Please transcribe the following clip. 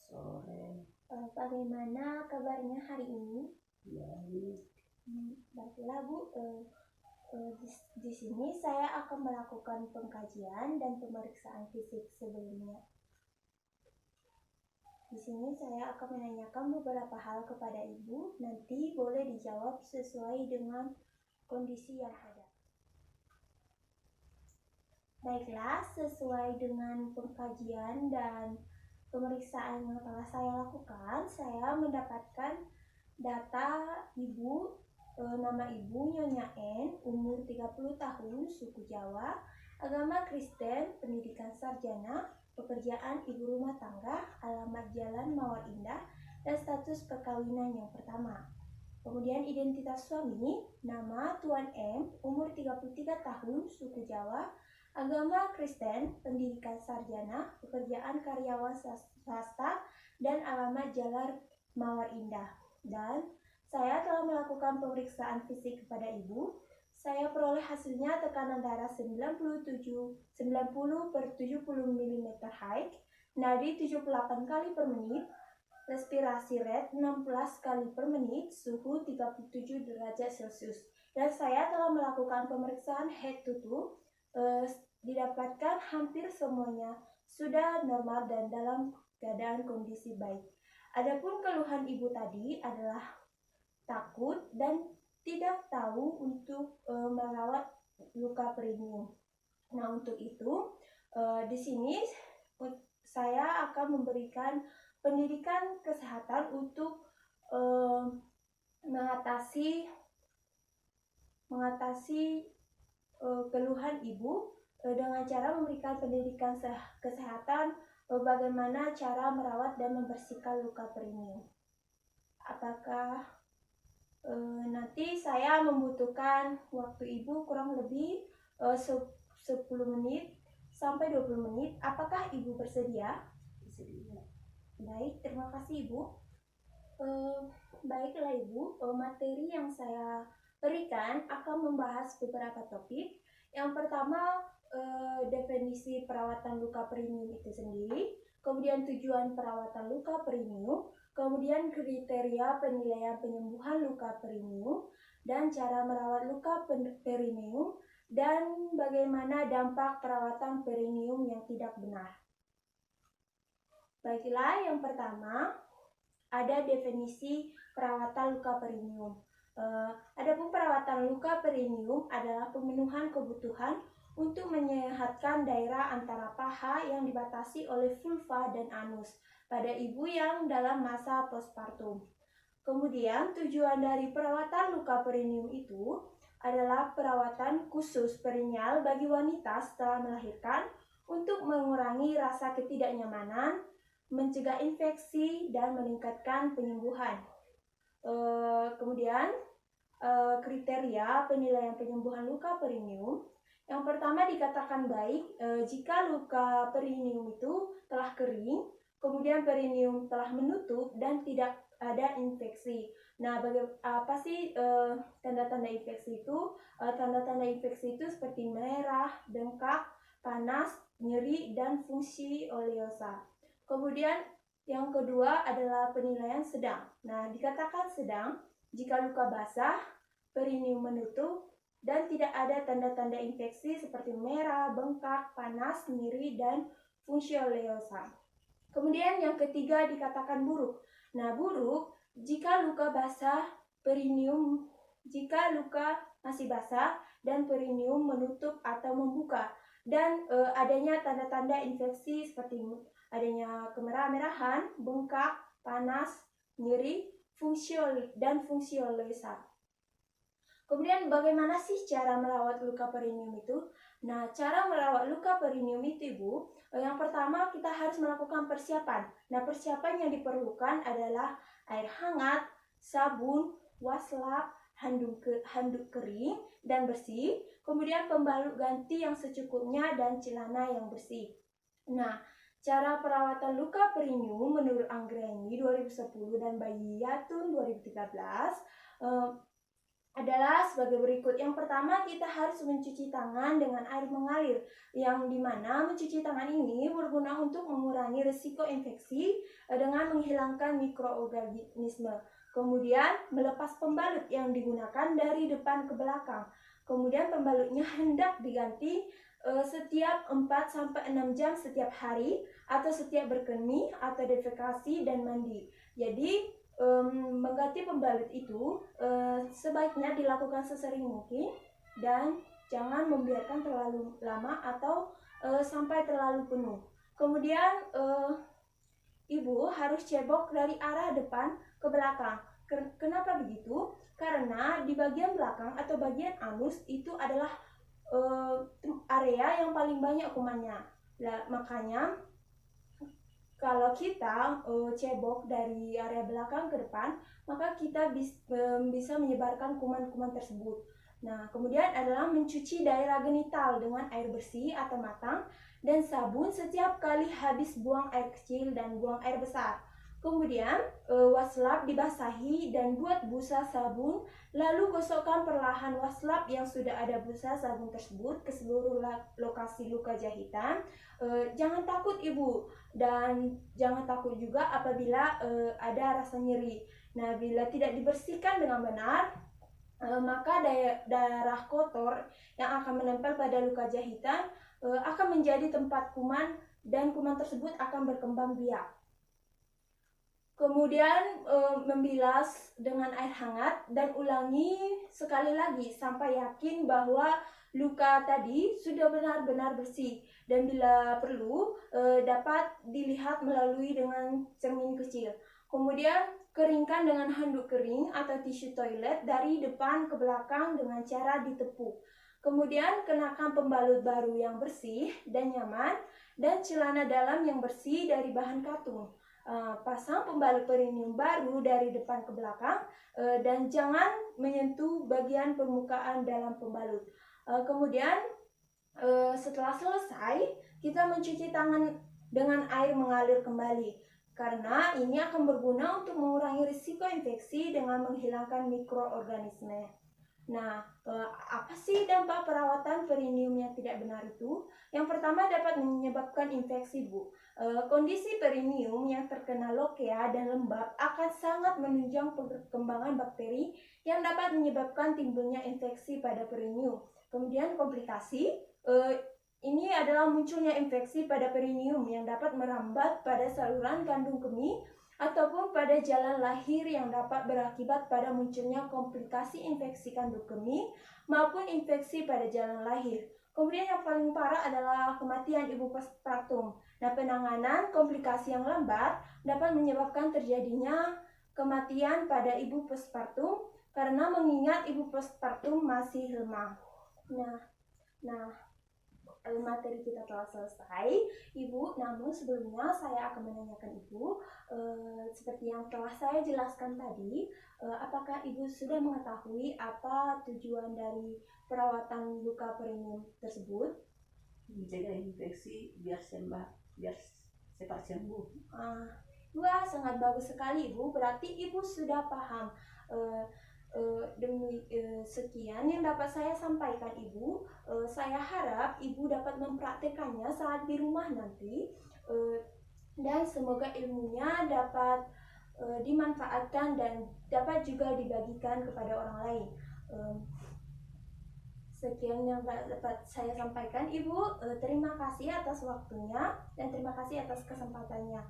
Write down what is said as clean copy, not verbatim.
Sore. Bagaimana kabarnya hari ini? Baik. Baiklah Bu, di sini saya akan melakukan pengkajian dan pemeriksaan fisik sebelumnya. Di sini saya akan menanyakan beberapa hal kepada Ibu, nanti boleh dijawab sesuai dengan kondisi yang ada. Baiklah, sesuai dengan pengkajian dan pemeriksaan yang telah saya lakukan, saya mendapatkan data Ibu, nama Ibu Nyonya N, umur 30 tahun, suku Jawa, agama Kristen, pendidikan sarjana, pekerjaan ibu rumah tangga, alamat Jalan Mawar Indah, dan status perkawinan yang pertama. Kemudian identitas suami, nama Tuan M, umur 33 tahun, suku Jawa, agama Kristen, pendidikan sarjana, pekerjaan karyawan swasta, dan alamat Jalan Mawar Indah. Dan saya telah melakukan pemeriksaan fisik kepada Ibu. Saya peroleh hasilnya tekanan darah 90/70 mm high, nadi 78 kali per menit, respirasi rate 16 kali per menit, suhu 37 derajat Celcius. Dan saya telah melakukan pemeriksaan head to toe, didapatkan hampir semuanya sudah normal dan dalam keadaan kondisi baik. Adapun keluhan Ibu tadi adalah takut dan tidak tahu untuk merawat luka perineum. Nah, untuk itu di sini saya akan memberikan pendidikan kesehatan untuk mengatasi keluhan Ibu dengan cara memberikan pendidikan kesehatan bagaimana cara merawat dan membersihkan luka perineum. Apakah nanti saya membutuhkan waktu Ibu kurang lebih 10 menit sampai 20 menit. Apakah Ibu bersedia? Bersedia. Baik, terima kasih Ibu. Baiklah Ibu, materi yang saya berikan akan membahas beberapa topik. Yang pertama, definisi perawatan luka perineum itu sendiri, kemudian tujuan perawatan luka perineum, kemudian kriteria penilaian penyembuhan luka perineum, dan cara merawat luka perineum, dan bagaimana dampak perawatan perineum yang tidak benar. Baiklah, yang pertama ada definisi perawatan luka perineum. Adapun perawatan luka perineum adalah pemenuhan kebutuhan untuk menyehatkan daerah antara paha yang dibatasi oleh vulva dan anus pada ibu yang dalam masa postpartum. Kemudian tujuan dari perawatan luka perineum itu adalah perawatan khusus perineal bagi wanita setelah melahirkan untuk mengurangi rasa ketidaknyamanan, mencegah infeksi, dan meningkatkan penyembuhan. Kemudian kriteria penilaian penyembuhan luka perineum. Yang pertama dikatakan baik jika luka perineum itu telah kering, kemudian perineum telah menutup dan tidak ada infeksi. Nah, apa sih tanda-tanda infeksi itu? Tanda-tanda infeksi itu seperti merah, bengkak, panas, nyeri, dan fungsi oleosa. Kemudian yang kedua adalah penilaian sedang. Nah, dikatakan sedang jika luka basah, perineum menutup, dan tidak ada tanda-tanda infeksi seperti merah, bengkak, panas, nyeri, dan fungsi oleosa. Kemudian yang ketiga dikatakan buruk. Nah, buruk jika luka basah, perineum, jika luka masih basah dan perineum menutup atau membuka, dan adanya tanda-tanda infeksi seperti adanya kemerah-merahan, bengkak, panas, nyeri, fungsi oleosa. Kemudian bagaimana sih cara merawat luka perineum itu? Nah, cara merawat luka perineum itu Ibu, yang pertama kita harus melakukan persiapan. Nah, persiapan yang diperlukan adalah air hangat, sabun, waslap, handuk kering dan bersih, kemudian pembalut ganti yang secukupnya dan celana yang bersih. Nah, cara perawatan luka perineum menurut Anggreni 2010 dan Bayatun 2013, adalah sebagai berikut. Yang pertama, kita harus mencuci tangan dengan air mengalir, yang dimana mencuci tangan ini berguna untuk mengurangi risiko infeksi dengan menghilangkan mikroorganisme. Kemudian, melepas pembalut yang digunakan dari depan ke belakang. Kemudian pembalutnya hendak diganti setiap 4-6 jam setiap hari, atau setiap berkemih atau defekasi dan mandi. Jadi mengganti pembalut itu sebaiknya dilakukan sesering mungkin dan jangan membiarkan terlalu lama atau sampai terlalu penuh. Kemudian ibu harus cebok dari arah depan ke belakang. Kenapa begitu? Karena di bagian belakang atau bagian anus itu adalah area yang paling banyak kumannya. Makanya kalau kita cebok dari area belakang ke depan, maka kita bisa menyebarkan kuman-kuman tersebut. Nah, kemudian adalah mencuci daerah genital dengan air bersih atau matang dan sabun setiap kali habis buang air kecil dan buang air besar. Kemudian waslap dibasahi dan buat busa sabun, lalu gosokkan perlahan waslap yang sudah ada busa sabun tersebut ke seluruh lokasi luka jahitan. Jangan takut ibu, dan jangan takut juga apabila ada rasa nyeri. Nah, bila tidak dibersihkan dengan benar, maka darah kotor yang akan menempel pada luka jahitan akan menjadi tempat kuman, dan kuman tersebut akan berkembang biak. Kemudian membilas dengan air hangat dan ulangi sekali lagi sampai yakin bahwa luka tadi sudah benar-benar bersih, dan bila perlu dapat dilihat melalui dengan cermin kecil. Kemudian keringkan dengan handuk kering atau tisu toilet dari depan ke belakang dengan cara ditepuk. Kemudian kenakan pembalut baru yang bersih dan nyaman dan celana dalam yang bersih dari bahan katun. Pasang pembalut perineum baru dari depan ke belakang dan jangan menyentuh bagian permukaan dalam pembalut. Kemudian setelah selesai, kita mencuci tangan dengan air mengalir kembali, karena ini akan berguna untuk mengurangi risiko infeksi dengan menghilangkan mikroorganisme. Nah, apa sih dampak perawatan perineum yang tidak benar itu? Yang pertama, dapat menyebabkan infeksi, Bu. Kondisi perineum yang terkena lokea dan lembab akan sangat menunjang perkembangan bakteri yang dapat menyebabkan timbulnya infeksi pada perineum. Kemudian komplikasi, ini adalah munculnya infeksi pada perineum yang dapat merambat pada saluran kandung kemih ataupun pada jalan lahir yang dapat berakibat pada munculnya komplikasi infeksi kandung kemih maupun infeksi pada jalan lahir. Kemudian yang paling parah adalah kematian ibu postpartum. Nah, penanganan komplikasi yang lambat dapat menyebabkan terjadinya kematian pada ibu postpartum karena mengingat ibu postpartum masih lemah. Nah, materi kita telah selesai, Ibu. Namun sebelumnya saya akan menanyakan Ibu, seperti yang telah saya jelaskan tadi, apakah Ibu sudah mengetahui apa tujuan dari perawatan luka perineum tersebut? Mencegah infeksi biar cepat sembuh. Wah, sangat bagus sekali Ibu. Berarti Ibu sudah paham. Demi sekian yang dapat saya sampaikan Ibu. Saya harap Ibu dapat mempraktekannya saat di rumah nanti, dan semoga ilmunya dapat dimanfaatkan dan dapat juga dibagikan kepada orang lain. Sekian yang dapat saya sampaikan Ibu. Terima kasih atas waktunya dan terima kasih atas kesempatannya.